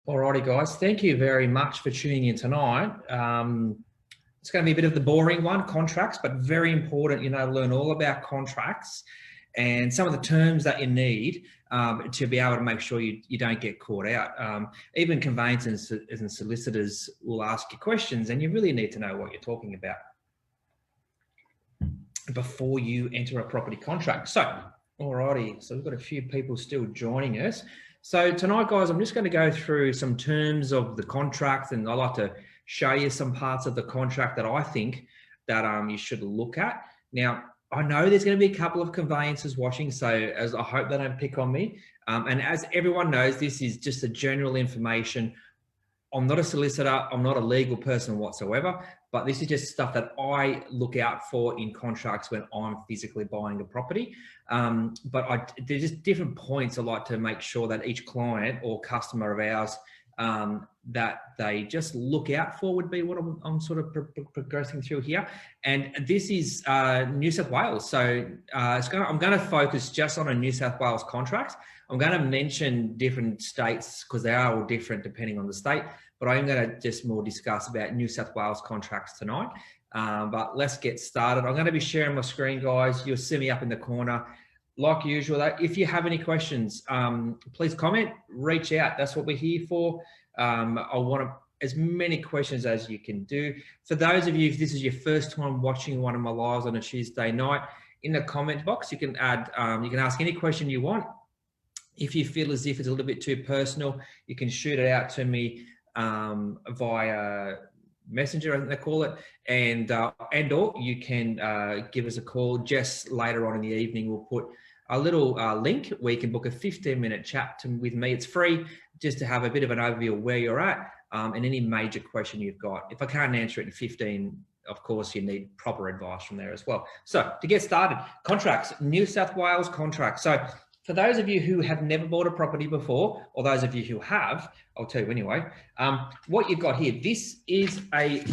Alrighty, guys. Thank you very much for tuning in tonight. It's going to be a bit of the boring one, contracts, but very important, learn all about contracts and some of the terms that you need to be able to make sure you don't get caught out. Even conveyancers and solicitors will ask you questions, and you really need to know what you're talking about before you enter a property contract. So, alrighty, so we've got a few people still joining us. So tonight, guys, I'm just going to go through some terms of the contract, and I'd like to show you some parts of the contract that I think that you should look at. Now, I know there's going to be a couple of conveyancers watching, so as I hope they don't pick on me. And as everyone knows, this is just a general information. I'm not a solicitor, I'm not a legal person whatsoever, but this is just stuff that I look out for in contracts when I'm physically buying a property. There's just different points I like to make sure that each client or customer of ours that they just look out for would be what I'm sort of progressing through here. And this is New South Wales. So I'm going to focus just on a New South Wales contract. I'm going to mention different states because they are all different depending on the state, but I'm going to just more discuss about New South Wales contracts tonight. But let's get started. I'm going to be sharing my screen, guys. You'll see me up in the corner. Like usual, if you have any questions, please comment, reach out. That's what we're here for. I want as many questions as you can do. For those of you, if this is your first time watching one of my lives on a Tuesday night, in the comment box, you can add, you can ask any question you want. If you feel as if it's a little bit too personal, you can shoot it out to me via Messenger, I think they call it, and or you can give us a call. Just later on in the evening, we'll put a little link where you can book a 15-minute chat with me. It's free, just to have a bit of an overview of where you're at and any major question you've got. If I can't answer it in 15, of course, you need proper advice from there as well. So to get started, contracts, New South Wales contracts. So for those of you who have never bought a property before, or those of you who have, I'll tell you anyway, what you've got here, this is a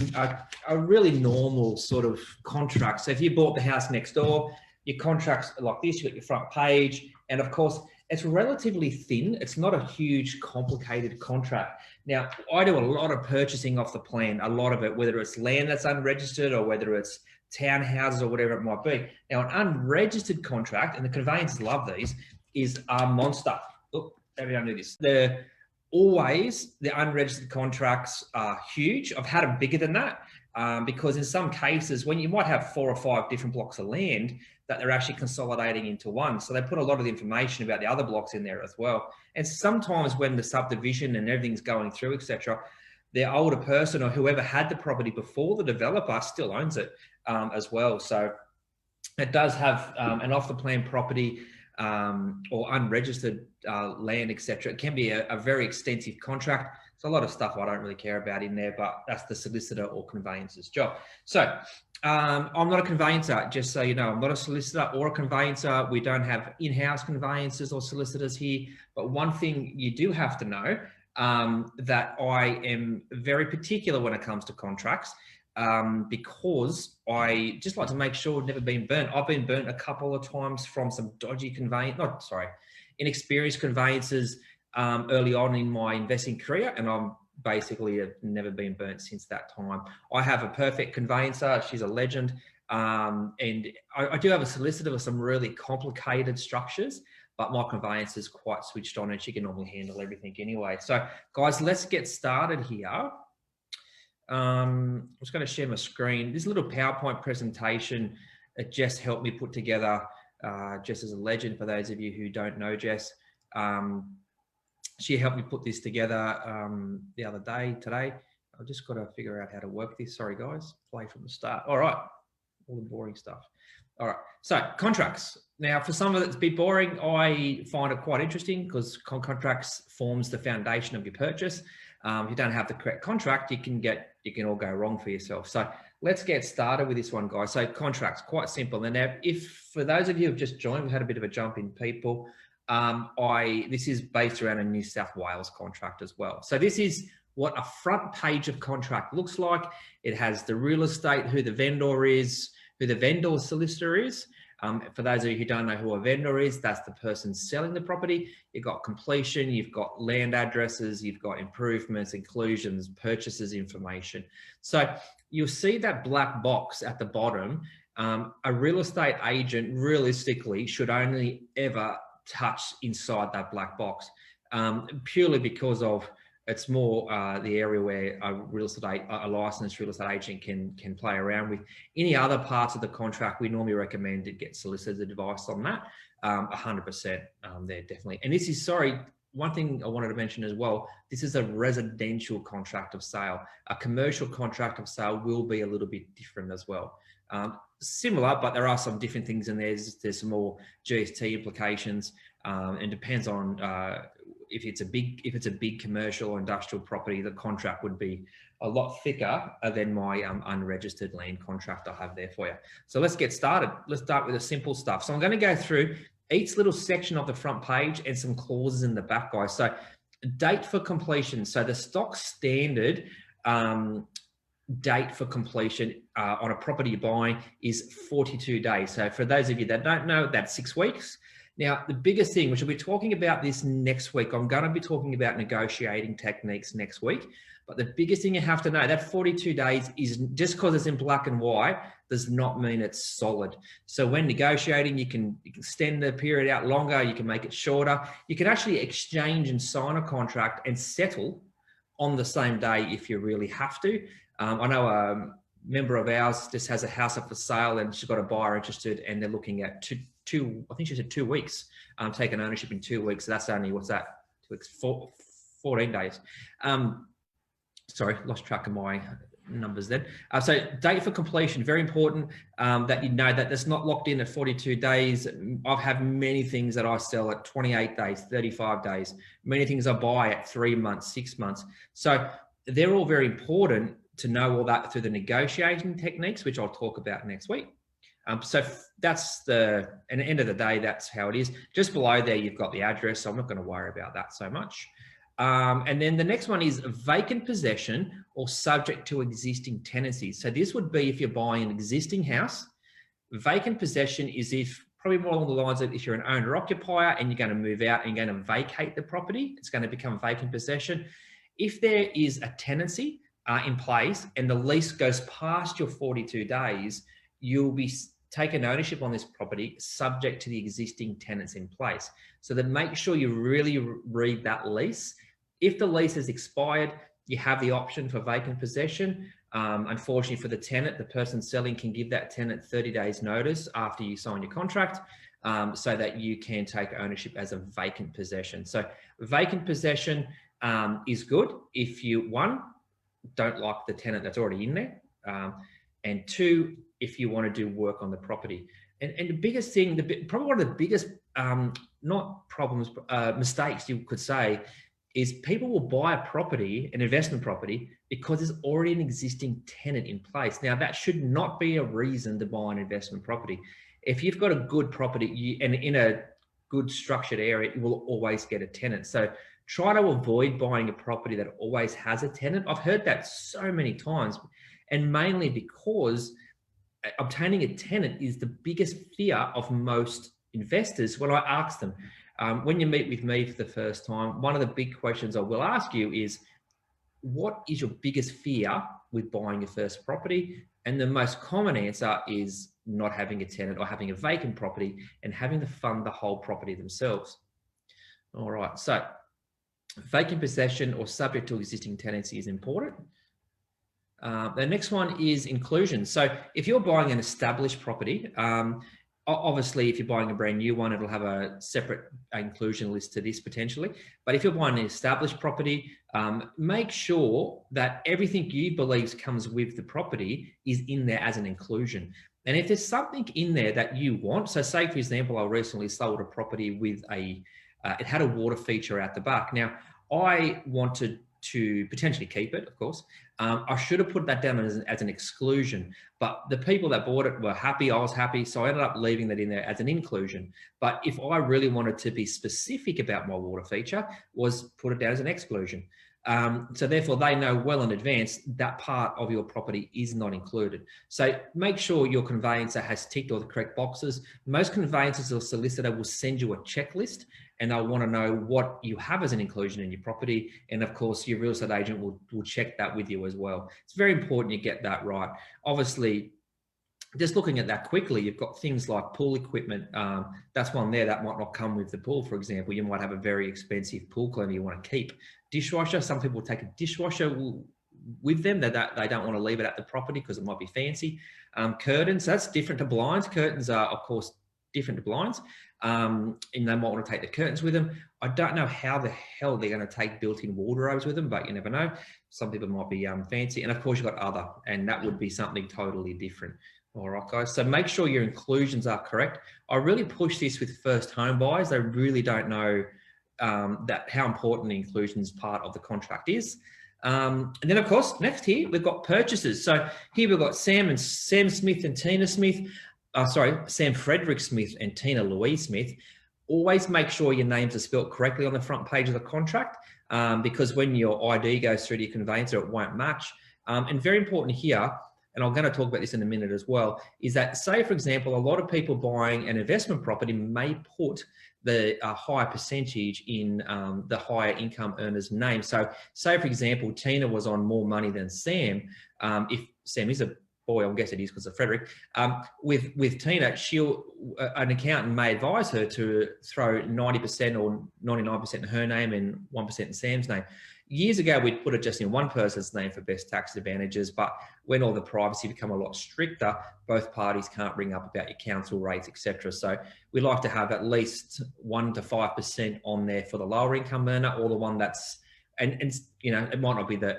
really normal sort of contract. So if you bought the house next door, your contract's like this, you've got your front page, and of course, it's relatively thin. It's not a huge, complicated contract. Now, I do a lot of purchasing off the plan, a lot of it, whether it's land that's unregistered or whether it's townhouses or whatever it might be. Now, an unregistered contract, and the conveyancers love these, is a monster. Oh, maybe I don't do this. The unregistered contracts are huge. I've had them bigger than that because in some cases, when you might have 4 or 5 different blocks of land, that they're actually consolidating into one. So they put a lot of the information about the other blocks in there as well. And sometimes when the subdivision and everything's going through, etc., the older person or whoever had the property before the developer still owns it as well. So it does have an off-the-plan property or unregistered land, etc. It can be a very extensive contract. There's a lot of stuff I don't really care about in there, but that's the solicitor or conveyancer's job. So I'm not a conveyancer, just so you know. I'm not a solicitor or a conveyancer. We don't have in-house conveyancers or solicitors here. But one thing you do have to know, that I am very particular when it comes to contracts, because I just like to make sure I've never been burnt. I've been burnt a couple of times from some dodgy inexperienced conveyancers early on in my investing career, and I'm basically have never been burnt since that time. I have a perfect conveyancer. She's a legend. And I do have a solicitor with some really complicated structures, but my conveyancer is quite switched on and she can normally handle everything anyway. So guys, let's get started here. I'm just going to share my screen. This little PowerPoint presentation, it Jess helped me put together. Jess is a legend for those of you who don't know Jess. She helped me put this together the other day, today. I've just got to figure out how to work this. Sorry, guys. Play from the start. All right. All the boring stuff. All right. So contracts. Now, for some of it's a bit boring. I find it quite interesting because contracts forms the foundation of your purchase. If you don't have the correct contract, you can all go wrong for yourself. So let's get started with this one, guys. So contracts, quite simple. And now, if for those of you who've just joined, we've had a bit of a jump in people. This is based around a New South Wales contract as well. So this is what a front page of contract looks like. It has the real estate, who the vendor is, who the vendor solicitor is, For those of you who don't know who a vendor is, that's the person selling the property. You've got completion, you've got land addresses, you've got improvements, inclusions, purchases information. So you'll see that black box at the bottom. A real estate agent realistically should only ever touch inside that black box, purely because of it's more the area where a licensed real estate agent can play around with. Any other parts of the contract, we normally recommend to get solicitor's advice on that. 100% there, definitely. And this is, sorry, one thing I wanted to mention as well, this is a residential contract of sale. A commercial contract of sale will be a little bit different as well. Similar, but there are some different things in there. There's some more GST implications, and depends on if it's a big commercial or industrial property, the contract would be a lot thicker than my unregistered land contract I have there for you. So let's get started. Let's start with the simple stuff. So I'm going to go through each little section of the front page and some clauses in the back, guys. So date for completion. So the stock standard date for completion on a property you're buying is 42 days. So for those of you that don't know, that's 6 weeks. Now, the biggest thing, which we'll be talking about this next week, I'm going to be talking about negotiating techniques next week. But the biggest thing you have to know, that 42 days is just because it's in black and white does not mean it's solid. So when negotiating, you can extend the period out longer, you can make it shorter. You can actually exchange and sign a contract and settle on the same day if you really have to. I know a member of ours just has a house up for sale and she's got a buyer interested and they're looking at I think she said 2 weeks, taking ownership in 2 weeks. So that's only, what's that? 2 weeks, 14 days. Sorry, lost track of my numbers then. So date for completion, very important that you know that that's not locked in at 42 days. I've had many things that I sell at 28 days, 35 days, many things I buy at 3 months, 6 months. So they're all very important to know all that through the negotiating techniques, which I'll talk about next week. So that's and at the end of the day, that's how it is. Just below there, you've got the address. So I'm not going to worry about that so much. And then the next one is vacant possession or subject to existing tenancies. So this would be if you're buying an existing house. Vacant possession is if, probably more along the lines of if you're an owner occupier and you're going to move out and you're going to vacate the property, it's going to become vacant possession. If there is a tenancy in place and the lease goes past your 42 days, you'll be taking ownership on this property subject to the existing tenants in place. So then make sure you really read that lease. If the lease has expired, you have the option for vacant possession. Unfortunately for the tenant, the person selling can give that tenant 30 days notice after you sign your contract, so that you can take ownership as a vacant possession. So vacant possession is good if you, one, don't like the tenant that's already in there, and two, if you want to do work on the property. And the biggest thing, probably one of the biggest, not problems, mistakes you could say, is people will buy a property, an investment property, because there's already an existing tenant in place. Now, that should not be a reason to buy an investment property. If you've got a good property and in a good structured area, you will always get a tenant. So try to avoid buying a property that always has a tenant. I've heard that so many times, and mainly because obtaining a tenant is the biggest fear of most investors. When I ask them, when you meet with me for the first time, one of the big questions I will ask you is, what is your biggest fear with buying your first property? And the most common answer is not having a tenant or having a vacant property and having to fund the whole property themselves. All right, so vacant possession or subject to existing tenancy is important. The next one is inclusion. So if you're buying an established property, obviously if you're buying a brand new one, it'll have a separate inclusion list to this potentially. But if you're buying an established property, make sure that everything you believe comes with the property is in there as an inclusion. And if there's something in there that you want, so say for example, I recently sold a property with it had a water feature out the back. Now I wanted to potentially keep it, of course. I should have put that down as an exclusion, but the people that bought it were happy, I was happy, so I ended up leaving that in there as an inclusion. But if I really wanted to be specific about my water feature, was put it down as an exclusion. So therefore they know well in advance that part of your property is not included. So make sure your conveyancer has ticked all the correct boxes. Most conveyancers or solicitor will send you a checklist and they'll want to know what you have as an inclusion in your property. And of course, your real estate agent will check that with you as well. It's very important you get that right. Obviously, just looking at that quickly, you've got things like pool equipment. That's one there that might not come with the pool, for example. You might have a very expensive pool cleaner you want to keep. Dishwasher, some people take a dishwasher with them. They don't want to leave it at the property because it might be fancy. Curtains, that's different to blinds. Curtains are, of course, different to blinds. And they might want to take the curtains with them. I don't know how the hell they're going to take built-in wardrobes with them, but you never know. Some people might be fancy. And of course, you've got other, and that would be something totally different. All right, guys. So make sure your inclusions are correct. I really push this with first home buyers. They really don't know that how important the inclusions part of the contract is. And then, of course, next here we've got purchases. So here we've got Sam Smith and Tina Smith. Sam Frederick Smith and Tina Louise Smith. Always make sure your names are spelled correctly on the front page of the contract, because when your ID goes through to your conveyancer, it won't match. And very important here, and I'm going to talk about this in a minute as well, is that, say, for example, a lot of people buying an investment property may put the higher percentage in the higher income earner's name. So say, for example, Tina was on more money than Sam. If Sam is a boy, I guess it is because of Frederick. With Tina, an accountant may advise her to throw 90% or 99% in her name and 1% in Sam's name. Years ago, we'd put it just in one person's name for best tax advantages, but when all the privacy become a lot stricter, both parties can't ring up about your council rates, etc. So we like to have at least 1 to 5% on there for the lower income earner, or the one that's, and you know, it might not be the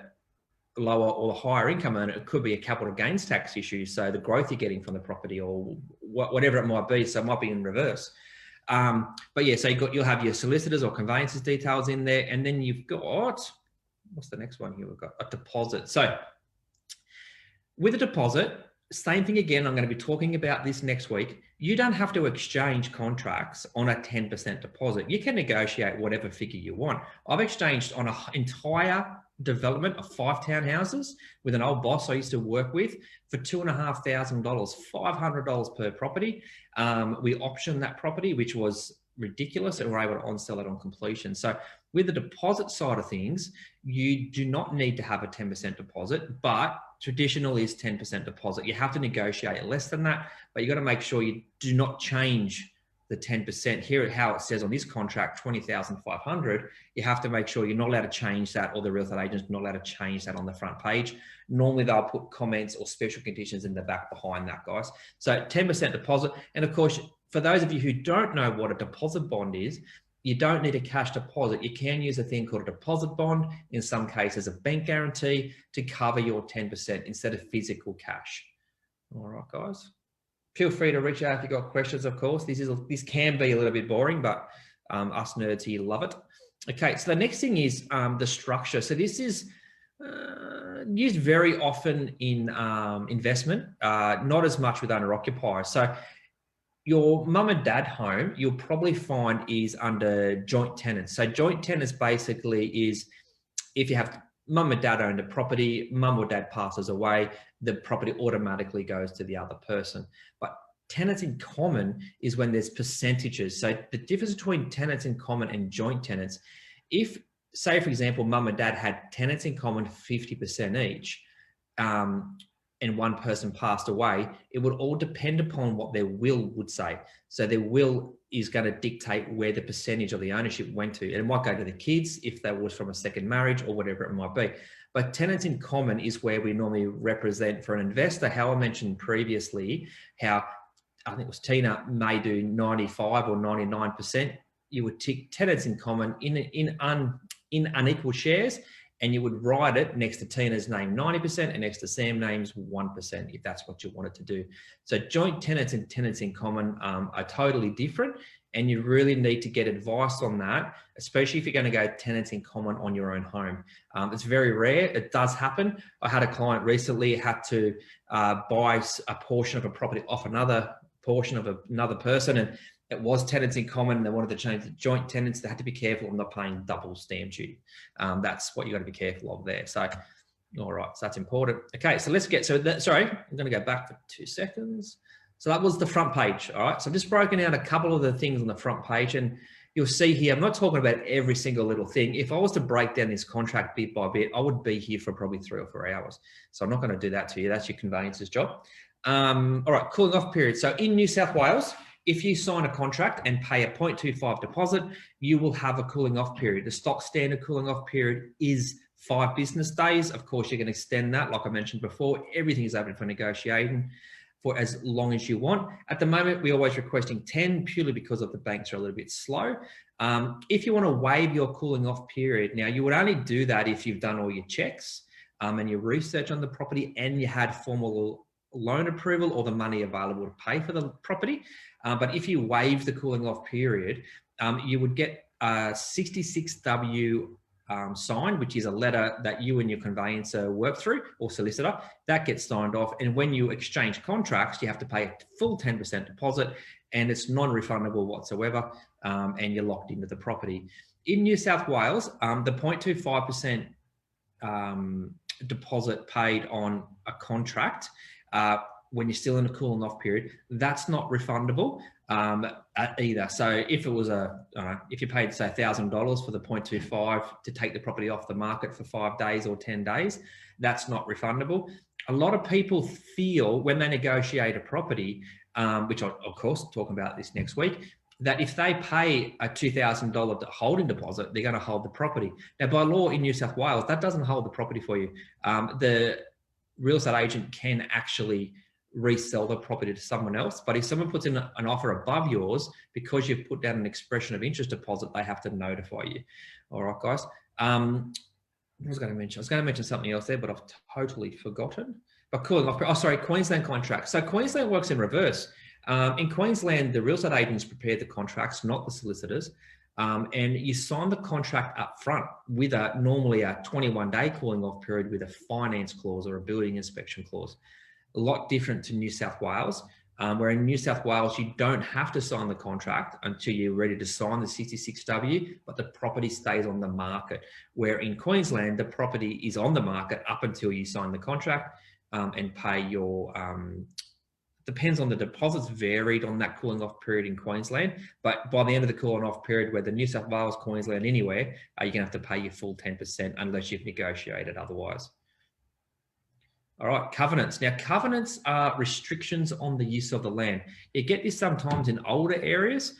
lower or the higher income earner, it could be a capital gains tax issue. So the growth you're getting from the property or whatever it might be. So it might be in reverse. But yeah, so you'll have your solicitors or conveyancers details in there. And then you've got, what's the next one here? We've got a deposit. So with a deposit, same thing again, I'm going to be talking about this next week. You don't have to exchange contracts on a 10% deposit. You can negotiate whatever figure you want. I've exchanged on an entire development of 5 townhouses with an old boss I used to work with for $2,500, $500 per property. We optioned that property, which was ridiculous, and we're able to on-sell it on completion. So with the deposit side of things, you do not need to have a 10% deposit, but traditional is 10% deposit. You have to negotiate less than that, but you got to make sure you do not change the 10%. Here, how it says on this contract, 20,500, you have to make sure you're not allowed to change that, or the real estate agent's not allowed to change that on the front page. Normally they'll put comments or special conditions in the back behind that, guys. So 10% deposit. And of course, for those of you who don't know what a deposit bond is, you don't need a cash deposit. You can use a thing called a deposit bond, in some cases a bank guarantee, to cover your 10% instead of physical cash. All right, guys. Feel free to reach out if you've got questions, of course. This can be a little bit boring, but us nerds here love it. Okay, so the next thing is the structure. So this is used very often in investment, not as much with owner-occupiers. So your mum and dad home, you'll probably find is under joint tenants. So joint tenants basically is if you have mum and dad own the property, mum or dad passes away, the property automatically goes to the other person. But tenants in common is when there's percentages. So the difference between tenants in common and joint tenants, if, say, for example, mum and dad had tenants in common 50% each, and one person passed away, it would all depend upon what their will would say. So their will is going to dictate where the percentage of the ownership went to. And it might go to the kids if that was from a second marriage or whatever it might be. But tenants in common is where we normally represent for an investor. How I mentioned previously, how I think it was Tina may do 95 or 99%. You would tick tenants in common in unequal shares, and you would write it next to Tina's name 90% and next to Sam's name's 1%, if that's what you wanted to do. So joint tenants and tenants in common are totally different, and you really need to get advice on that, especially if you're going to go tenants in common on your own home. It's very rare. It does happen. I had a client recently had to buy a portion of a property off another portion of another person, and it was tenants in common and they wanted to change the joint tenants, they had to be careful of not paying double stamp duty. That's what you got to be careful of there. So, all right, so that's important. Okay, so let's get, sorry, I'm going to go back for 2 seconds. So that was the front page. All right, so I've just broken out a couple of the things on the front page, and you'll see here, I'm not talking about every single little thing. If I was to break down this contract bit by bit, I would be here for probably 3 or 4 hours. So I'm not going to do that to you. That's your conveyancer's job. All right, cooling off period. So in New South Wales, if you sign a contract and pay a 0.25 deposit, you will have a cooling off period. The stock standard cooling off period is 5 business days. Of course, you can extend that. Like I mentioned before, everything is open for negotiating for as long as you want. At the moment, we're always requesting 10 purely because of the banks are a little bit slow. If you want to waive your cooling off period, now you would only do that if you've done all your checks and your research on the property and you had formal loan approval or the money available to pay for the property. But if you waive the cooling off period, you would get a 66W signed, which is a letter that you and your conveyancer work through or solicitor. That gets signed off. And when you exchange contracts, you have to pay a full 10% deposit and it's non-refundable whatsoever. And you're locked into the property. In New South Wales, the 0.25% deposit paid on a contract when you're still in a cooling off period, that's not refundable either. So if it was if you paid say $1,000 for the 0.25 to take the property off the market for 5 days or 10 days, that's not refundable. A lot of people feel when they negotiate a property, which I'll of course talk about this next week, that if they pay a $2,000 holding deposit, they're going to hold the property. Now, by law in New South Wales, that doesn't hold the property for you. The real estate agent can actually resell the property to someone else. But if someone puts in an offer above yours, because you've put down an expression of interest deposit, they have to notify you. All right, guys. What was I going to mention? I was going to mention something else there, but I've totally forgotten. But cooling off, oh, sorry, Queensland contracts. So Queensland works in reverse. In Queensland, the real estate agents prepare the contracts, not the solicitors. And you sign the contract up front with normally a 21-day cooling off period with a finance clause or a building inspection clause. A lot different to New South Wales, where in New South Wales, you don't have to sign the contract until you're ready to sign the 66W, but the property stays on the market. Where in Queensland, the property is on the market up until you sign the contract and pay your, depends on the deposits varied on that cooling off period in Queensland. But by the end of the cooling off period, whether New South Wales, Queensland, anywhere, you're gonna have to pay your full 10% unless you've negotiated otherwise. All right, covenants. Now, covenants are restrictions on the use of the land. You get this sometimes in older areas.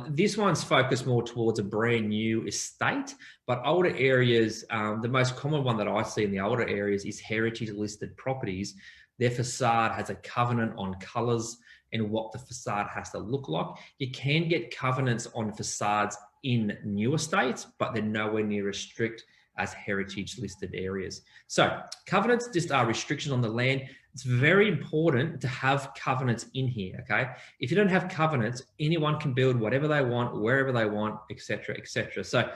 This one's focused more towards a brand new estate, but older areas, the most common one that I see in the older areas is heritage listed properties. Their facade has a covenant on colours and what the facade has to look like. You can get covenants on facades in new estates, but they're nowhere near as strict as heritage listed areas. So covenants just are restrictions on the land. It's very important to have covenants in here, okay? If you don't have covenants, anyone can build whatever they want, wherever they want, etc., etc. So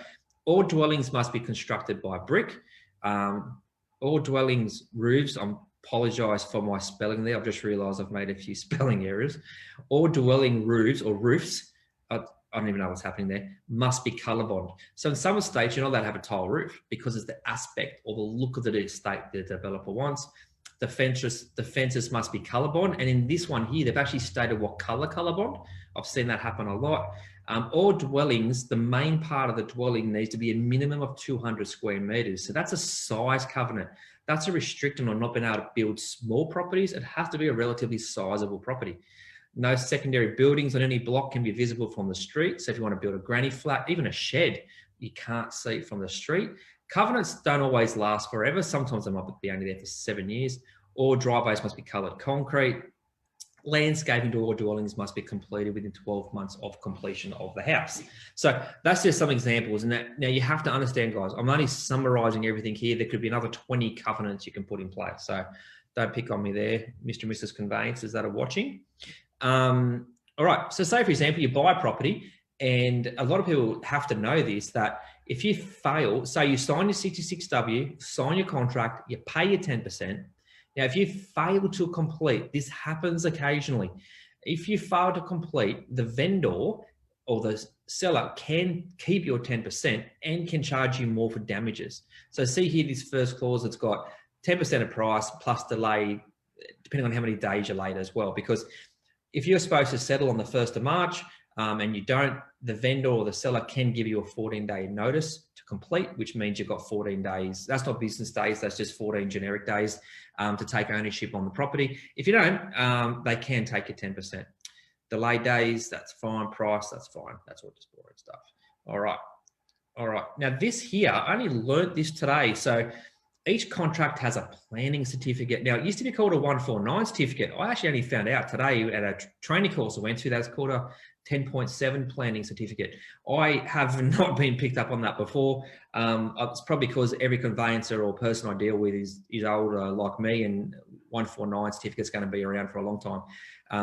all dwellings must be constructed by brick. All dwellings, roofs, I apologise for my spelling there. I've just realised I've made a few spelling errors. All dwelling roofs or roofs, I don't even know what's happening there, must be colour bond. So in some estates, you're not allowed to have a tile roof because it's the aspect or the look of the estate the developer wants. The fences must be colour bond. And in this one here, they've actually stated what colour bond. I've seen that happen a lot. All dwellings, the main part of the dwelling needs to be a minimum of 200 square metres. So that's a size covenant. That's a restriction on not being able to build small properties. It has to be a relatively sizable property. No secondary buildings on any block can be visible from the street. So if you want to build a granny flat, even a shed, you can't see it from the street. Covenants don't always last forever. Sometimes they might be only there for 7 years. All driveways must be coloured concrete. Landscaping to all dwellings must be completed within 12 months of completion of the house. So that's just some examples. And now you have to understand, guys, I'm only summarising everything here. There could be another 20 covenants you can put in place. So don't pick on me there, Mr. and Mrs. Conveyancers that are watching. All right, so say for example, you buy a property, and a lot of people have to know this, that if you fail, so you sign your 66W, sign your contract, you pay your 10%. Now, if you fail to complete, this happens occasionally. If you fail to complete, the vendor or the seller can keep your 10% and can charge you more for damages. So see here, this first clause, it's got 10% of price plus delay, depending on how many days you're late as well. Because if you're supposed to settle on the 1st of March and you don't, the vendor or the seller can give you a 14-day notice to complete, which means you've got 14 days. That's not business days, that's just 14 generic days to take ownership on the property. If you don't, they can take your 10%. Delay days, that's fine. Price, that's fine. That's all just boring stuff. All right. All right. Now this here, I only learnt this today. So each contract has a planning certificate. Now it used to be called a 149 certificate. I actually only found out today at a training course I went to, that's called a 10.7 planning certificate. I have not been picked up on that before. It's probably because every conveyancer or person I deal with is older like me, and 149 certificate is going to be around for a long time.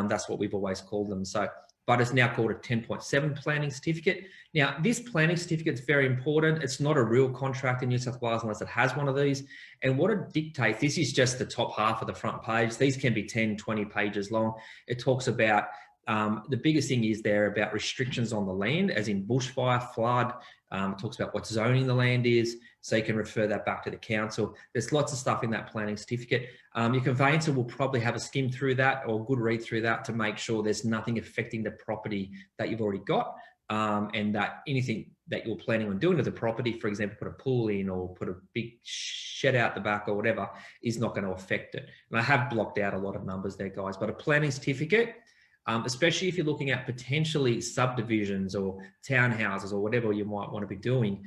That's what we've always called them. So, but it's now called a 10.7 planning certificate. Now, this planning certificate is very important. It's not a real contract in New South Wales unless it has one of these. And what it dictates, this is just the top half of the front page. These can be 10, 20 pages long. It talks about, the biggest thing is there about restrictions on the land, as in bushfire, flood. It talks about what zoning the land is, so you can refer that back to the council. There's lots of stuff in that planning certificate. Your conveyancer will probably have a skim through that or a good read through that to make sure there's nothing affecting the property that you've already got, and that anything that you're planning on doing to the property, for example, put a pool in or put a big shed out the back or whatever, is not going to affect it. And I have blocked out a lot of numbers there, guys, but a planning certificate, especially if you're looking at potentially subdivisions or townhouses or whatever you might want to be doing,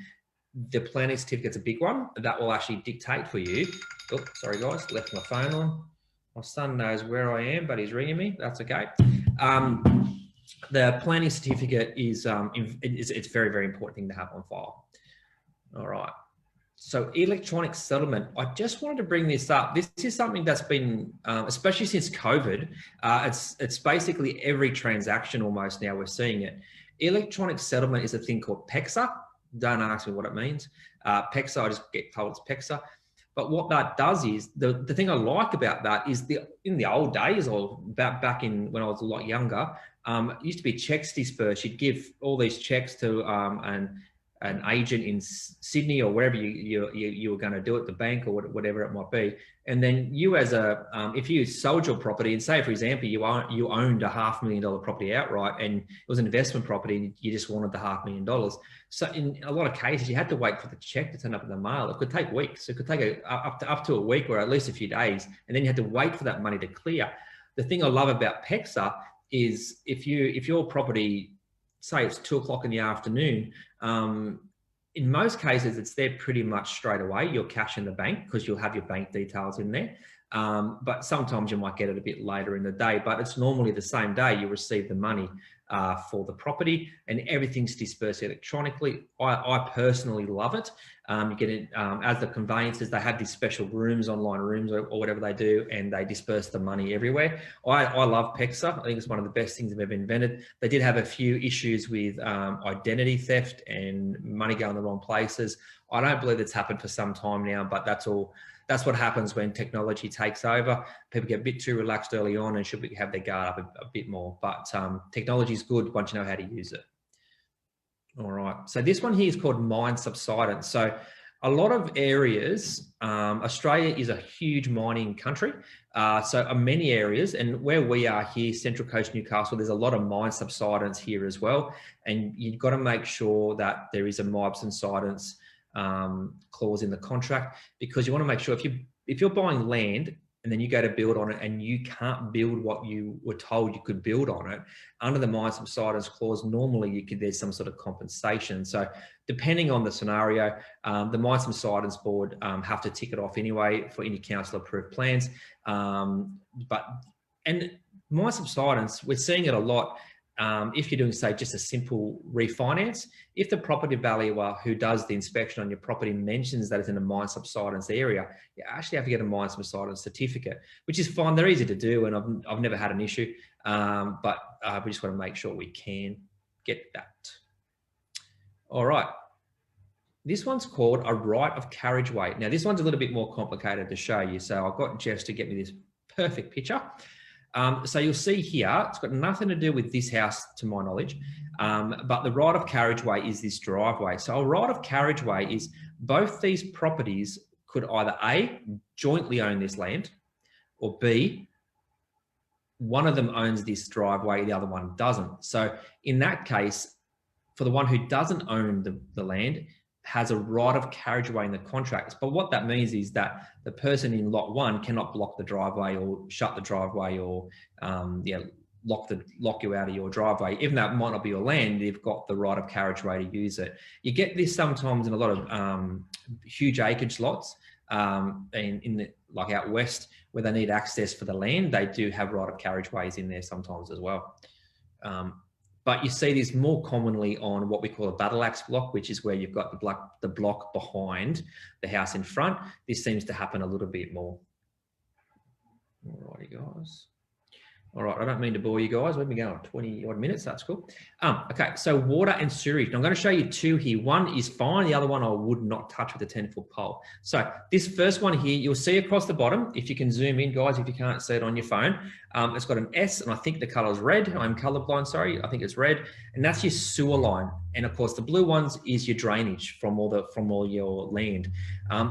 the planning certificate's a big one. That will actually dictate for you. Oh, sorry guys, left my phone on. My son knows where I am, but he's ringing me. That's okay. The planning certificate is, it's a very, very important thing to have on file. All right. So electronic settlement, I just wanted to bring this up. This is something that's been, especially since COVID, it's basically every transaction almost now we're seeing it. Electronic settlement is a thing called PEXA. Don't ask me what it means. PEXA, I just get told it's PEXA. But what that does is, the thing I like about that is in the old days, or back in when I was a lot younger, it used to be checks dispersed. You'd give all these checks to an agent in Sydney or wherever you were going to do it, the bank or whatever it might be. And then you as a, if you sold your property and say, for example, you owned a $500,000 property outright and it was an investment property and you just wanted the $500,000. So in a lot of cases, you had to wait for the check to turn up in the mail. It could take weeks. It could take up to a week or at least a few days. And then you had to wait for that money to clear. The thing I love about PEXA is if your property, say it's 2 o'clock in the afternoon, in most cases, it's there pretty much straight away. You're cash in the bank because you'll have your bank details in there. But sometimes you might get it a bit later in the day, but it's normally the same day you receive the money for the property, and everything's dispersed electronically. I personally love it. You get it as the conveyancers, they have these special rooms, online rooms or whatever they do, and they disperse the money everywhere. I love PEXA. I think it's one of the best things they've ever invented. They did have a few issues with identity theft and money going the wrong places. I don't believe it's happened for some time now, but that's what happens when technology takes over. People get a bit too relaxed early on and should have their guard up a bit more. But technology is good once you know how to use it. All right. So this one here is called mine subsidence. So a lot of areas, Australia is a huge mining country. So many areas, and where we are here, Central Coast, Newcastle, there's a lot of mine subsidence here as well. And you've got to make sure that there is a mine subsidence clause in the contract, because you want to make sure if you're buying land and then you go to build on it and you can't build what you were told you could build on it, under the mine subsidence clause, normally there's some sort of compensation. So depending on the scenario, the Mine Subsidence Board have to tick it off anyway for any council approved plans. And mine subsidence, we're seeing it a lot. If you're doing, say, just a simple refinance, if the property valuer who does the inspection on your property mentions that it's in a mine subsidence area, you actually have to get a mine subsidence certificate, which is fine. They're easy to do, and I've never had an issue, but we just want to make sure we can get that. All right. This one's called a right of carriageway. Now, this one's a little bit more complicated to show you, so I've got Jess to get me this perfect picture. So you'll see here, it's got nothing to do with this house, to my knowledge, but the right of carriageway is this driveway. So a right of carriageway is both these properties could either A, jointly own this land, or B, one of them owns this driveway, the other one doesn't. So in that case, for the one who doesn't own the land, has a right of carriageway in the contracts. But what that means is that the person in lot 1 cannot block the driveway or shut the driveway or lock you out of your driveway. Even though it might not be your land, you've got the right of carriageway to use it. You get this sometimes in a lot of huge acreage lots, like out west, where they need access for the land. They do have right of carriageways in there sometimes as well. But you see this more commonly on what we call a battle axe block, which is where you've got the block behind the house in front. This seems to happen a little bit more. Alrighty, guys. All right, I don't mean to bore you guys. We've been going 20 odd minutes. That's cool. Okay, so water and sewerage. Now I'm going to show you two here. One is fine. The other one I would not touch with a 10-foot pole. So this first one here, you'll see across the bottom, if you can zoom in, guys, if you can't see it on your phone, it's got an S, and I think the color is red. I'm colorblind, sorry. I think it's red. And that's your sewer line. And of course, the blue ones is your drainage from all your land.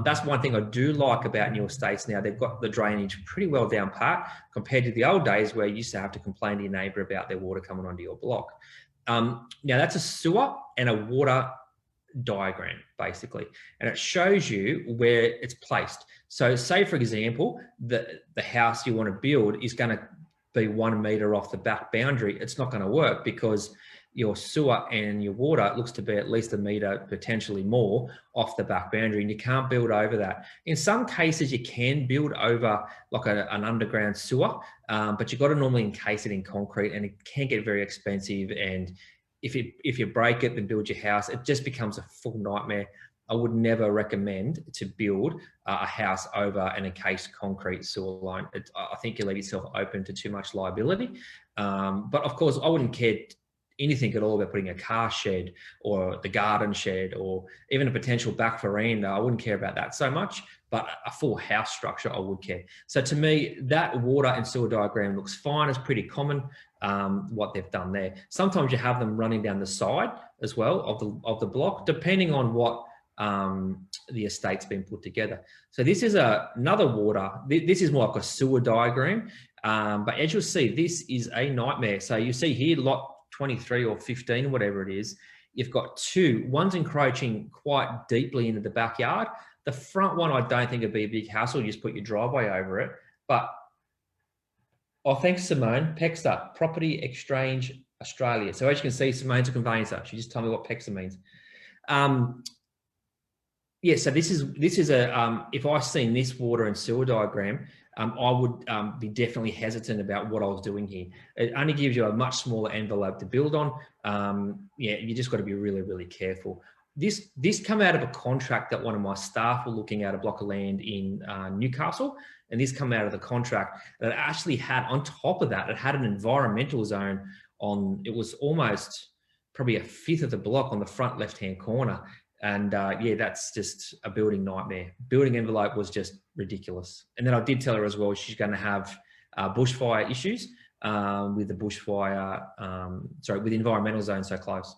That's one thing I do like about new estates now. They've got the drainage pretty well down pat compared to the old days where you used to have to complain to your neighbour about their water coming onto your block. Now that's a sewer and a water diagram, basically, and it shows you where it's placed. So say, for example, the house you want to build is going to be 1 metre off the back boundary. It's not going to work because your sewer and your water looks to be at least 1 metre, potentially more, off the back boundary, and you can't build over that. In some cases, you can build over like an underground sewer, but you've got to normally encase it in concrete, and it can get very expensive. And if you break it and build your house, it just becomes a full nightmare. I would never recommend to build a house over an encased concrete sewer line. I think you leave yourself open to too much liability. But of course, I wouldn't care anything at all about putting a car shed or the garden shed or even a potential back veranda. I wouldn't care about that so much, but a full house structure I would care. So to me, that water and sewer diagram looks fine. It's pretty common what they've done there. Sometimes you have them running down the side as well of the block, depending on what the estate's been put together. So this is another water. This is more like a sewer diagram, but as you'll see, this is a nightmare. So you see here, lot 23 or 15, whatever it is, you've got two. One's encroaching quite deeply into the backyard. The front one, I don't think it'd be a big hassle. You just put your driveway over it. But, oh, thanks, Simone. PEXA, Property Exchange Australia. So as you can see, Simone's a conveyancer. She just told me what PEXA means. Yeah, so this is a, if I've seen this water and sewer diagram, I would be definitely hesitant about what I was doing here. It only gives you a much smaller envelope to build on. Yeah, you just got to be really, really careful. This come out of a contract that one of my staff were looking at, a block of land in Newcastle, and this come out of the contract that actually had, on top of that, it had an environmental zone on, it was almost probably a fifth of the block on the front left-hand corner. And yeah, that's just a building nightmare. Building envelope was just ridiculous. And then I did tell her as well, she's going to have bushfire issues with the bushfire, with the environmental zone so close.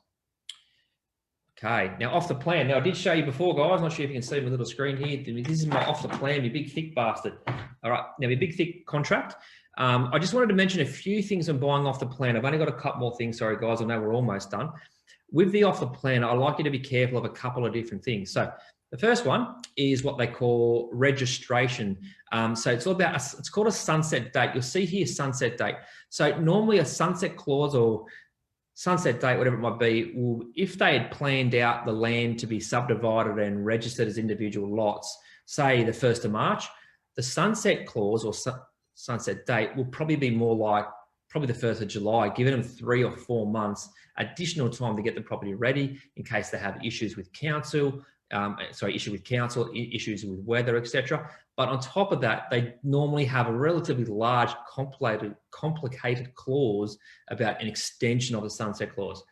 Okay, now off the plan. Now I did show you before, guys. I'm not sure if you can see my little screen here. This is my off the plan, you big thick bastard. All right, now my big thick contract. I just wanted to mention a few things I'm buying off the plan. I've only got a couple more things. Sorry, guys. I know we're almost done. With the offer plan, I like you to be careful of a couple of different things. So the first one is what they call registration. So it's all about, it's called a sunset date. You'll see here sunset date. So normally a sunset clause or sunset date, whatever it might be, will, if they had planned out the land to be subdivided and registered as individual lots, say the 1st of March, the sunset clause or sunset date will probably be more like probably the 1st of July, giving them 3 or 4 months additional time to get the property ready in case they have issues with council, issues with weather, etc. But on top of that, they normally have a relatively large, complicated clause about an extension of the sunset clause.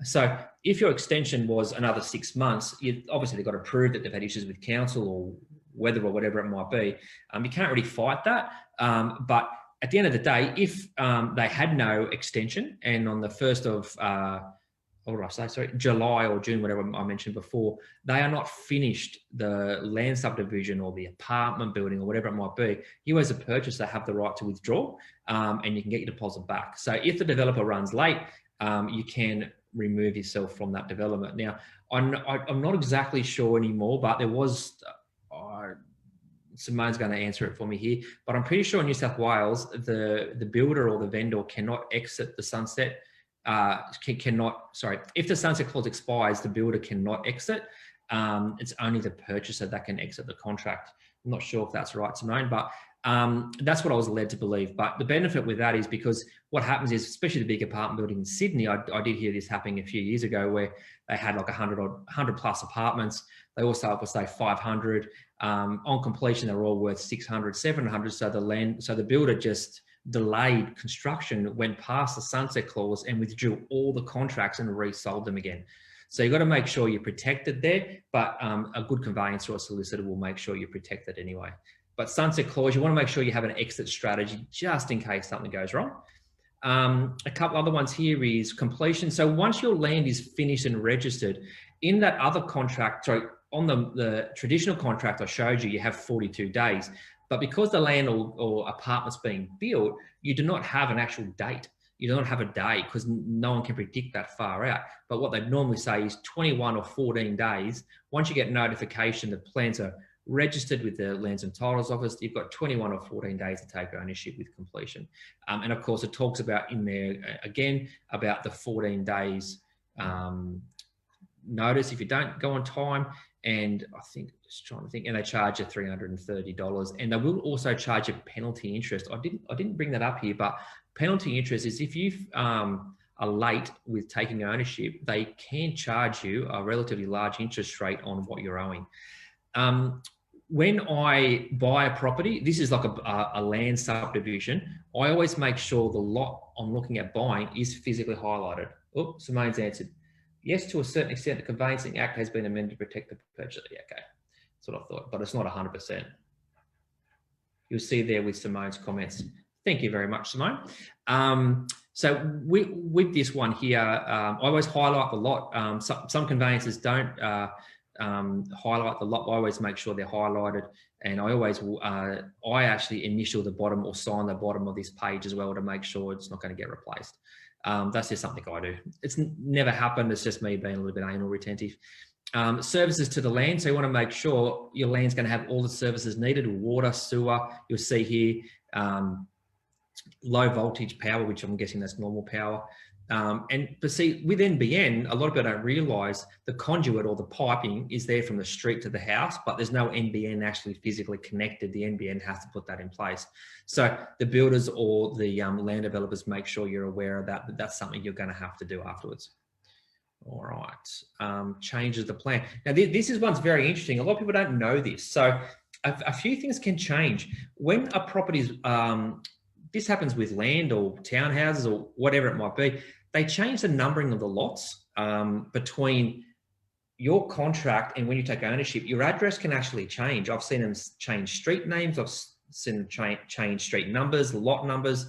So if your extension was another 6 months, obviously they've got to prove that they've had issues with council or weather or whatever it might be. You can't really fight that, but at the end of the day, if they had no extension, and on the 1st of what did I say? Sorry, July or June, whatever I mentioned before, they are not finished the land subdivision or the apartment building or whatever it might be, you as a purchaser have the right to withdraw, and you can get your deposit back. So if the developer runs late, you can remove yourself from that development. Now, I'm not exactly sure anymore, but there was, Simone's going to answer it for me here, but I'm pretty sure in New South Wales, the builder or the vendor cannot exit the sunset. If the sunset clause expires, the builder cannot exit. It's only the purchaser that can exit the contract. I'm not sure if that's right, Simone, but that's what I was led to believe. But the benefit with that is because what happens is, especially the big apartment building in Sydney, I did hear this happening a few years ago where they had like 100 plus apartments. They all started with say 500. On completion, they were all worth 600, 700. So the builder just delayed construction, went past the sunset clause and withdrew all the contracts and resold them again. So you've got to make sure you're protected there, but a good conveyancer or solicitor will make sure you're protected anyway. But sunset clause, you want to make sure you have an exit strategy just in case something goes wrong. A couple other ones here is completion. So once your land is finished and registered, in that other contract, sorry, on the traditional contract I showed you, you have 42 days. But because the land or apartment's being built, you do not have an actual date. You don't have a day because no one can predict that far out. But what they normally say is 21 or 14 days. Once you get notification, the plans are registered with the Lands and Titles Office, you've got 21 or 14 days to take ownership with completion. And of course, it talks about in there, again, about the 14 days notice if you don't go on time. And I think, just trying to think, and they charge you $330, and they will also charge you penalty interest. I didn't bring that up here, but penalty interest is if you are late with taking ownership, they can charge you a relatively large interest rate on what you're owing. When I buy a property, this is like a land subdivision, I always make sure the lot I'm looking at buying is physically highlighted. Oh, Simone's answered. Yes, to a certain extent, the Conveyancing Act has been amended to protect the purchaser. Yeah, okay, that's what I thought, but it's not 100%. You'll see there with Simone's comments. Thank you very much, Simone. So with this one here, I always highlight the lot. Some conveyancers don't highlight the lot. I always make sure they're highlighted, and I always I actually initial the bottom or sign the bottom of this page as well to make sure it's not going to get replaced. That's just something I do. It's never happened. It's just me being a little bit anal retentive. Services to the land. So you want to make sure your land's going to have all the services needed: water, sewer. You'll see here low voltage power, which I'm guessing that's normal power. But see, with NBN, a lot of people don't realise the conduit or the piping is there from the street to the house, but there's no NBN actually physically connected. The NBN has to put that in place. So the builders or the land developers make sure you're aware of that, but that's something you're going to have to do afterwards. All right, changes the plan. Now, this is one's very interesting. A lot of people don't know this. So a few things can change. When a property's, this happens with land or townhouses or whatever it might be, they change the numbering of the lots between your contract and when you take ownership. Your address can actually change. I've seen them change street names. I've seen them change street numbers, lot numbers.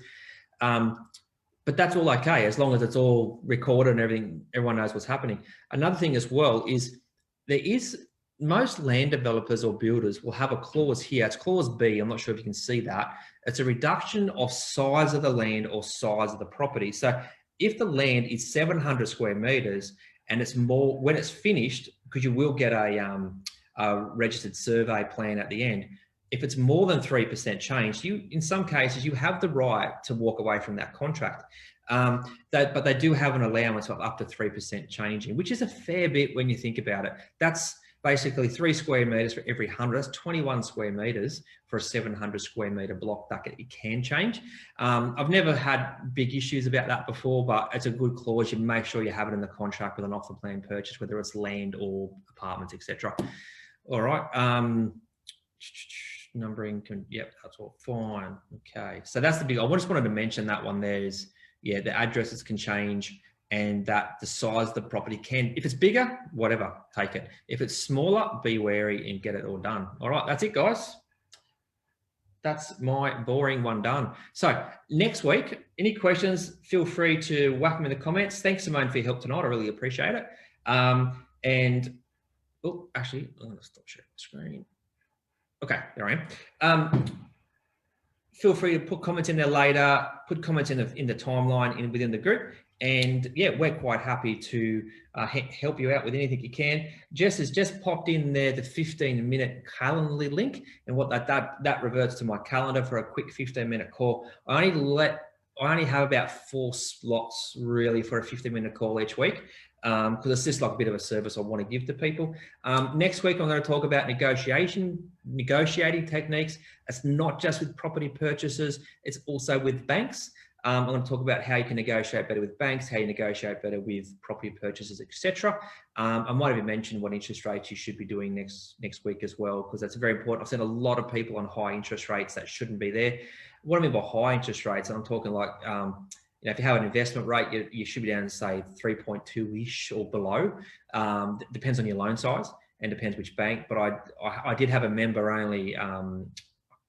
But that's all okay, as long as it's all recorded and everything, everyone knows what's happening. Another thing as well is most land developers or builders will have a clause here. It's clause B. I'm not sure if you can see that. It's a reduction of size of the land or size of the property. So if the land is 700 square meters and it's more, when it's finished, because you will get a registered survey plan at the end, if it's more than 3% change, in some cases, you have the right to walk away from that contract. But they do have an allowance of up to 3% changing, which is a fair bit when you think about it. That's basically 3 square meters for every 100. That's 21 square meters for a 700 square meter block that it can change. I've never had big issues about that before, but it's a good clause. You make sure you have it in the contract with an off the plan purchase, whether it's land or apartments, etc. All right. Numbering yep, that's all fine. Okay, so that's the big, I just wanted to mention that one there is, yeah, the addresses can change and that the size of the property can, if it's bigger, whatever, take it. If it's smaller, be wary and get it all done. All right, that's it, guys. that's my boring one done. So next week, any questions, feel free to whack them in the comments. Thanks, Simone, for your help tonight. I really appreciate it. And, oh, actually, I'm going to stop sharing the screen. Okay, there I am. Feel free to put comments in there later, put comments in the timeline within the group. And yeah, we're quite happy to help you out with anything you can. Jess has just popped in there the 15-minute Calendly link, and what that reverts to my calendar for a quick 15-minute call. I only have about 4 slots really for a 15-minute call each week, because it's just like a bit of a service I want to give to people. Next week, I'm going to talk about negotiating techniques. It's not just with property purchases, it's also with banks. I'm going to talk about how you can negotiate better with banks, how you negotiate better with property purchases, etc. I might even mention what interest rates you should be doing next week as well, because that's very important. I've seen a lot of people on high interest rates that shouldn't be there. What I mean by high interest rates, I'm talking like, if you have an investment rate, you should be down to say 3.2-ish or below. Depends on your loan size and depends which bank. But I did have a member only,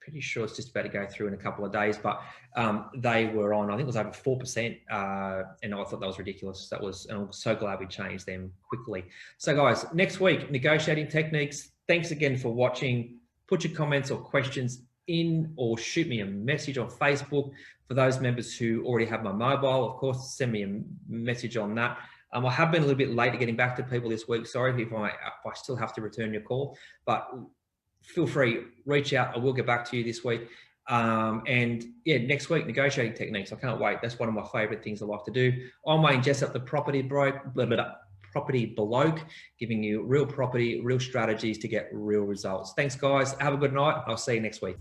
pretty sure it's just about to go through in a couple of days, but they were on, I think it was over 4%, and I thought that was ridiculous. And I'm so glad we changed them quickly. So guys, next week, negotiating techniques. Thanks again for watching. Put your comments or questions in, or shoot me a message on Facebook. For those members who already have my mobile, of course, send me a message on that. I have been a little bit late at getting back to people this week. Sorry if I still have to return your call, but feel free, reach out. I will get back to you this week. And yeah, next week, negotiating techniques. I can't wait. That's one of my favorite things I like to do. I'm Wayne Jessup, the property bloke, giving you real property, real strategies to get real results. Thanks, guys. Have a good night. I'll see you next week.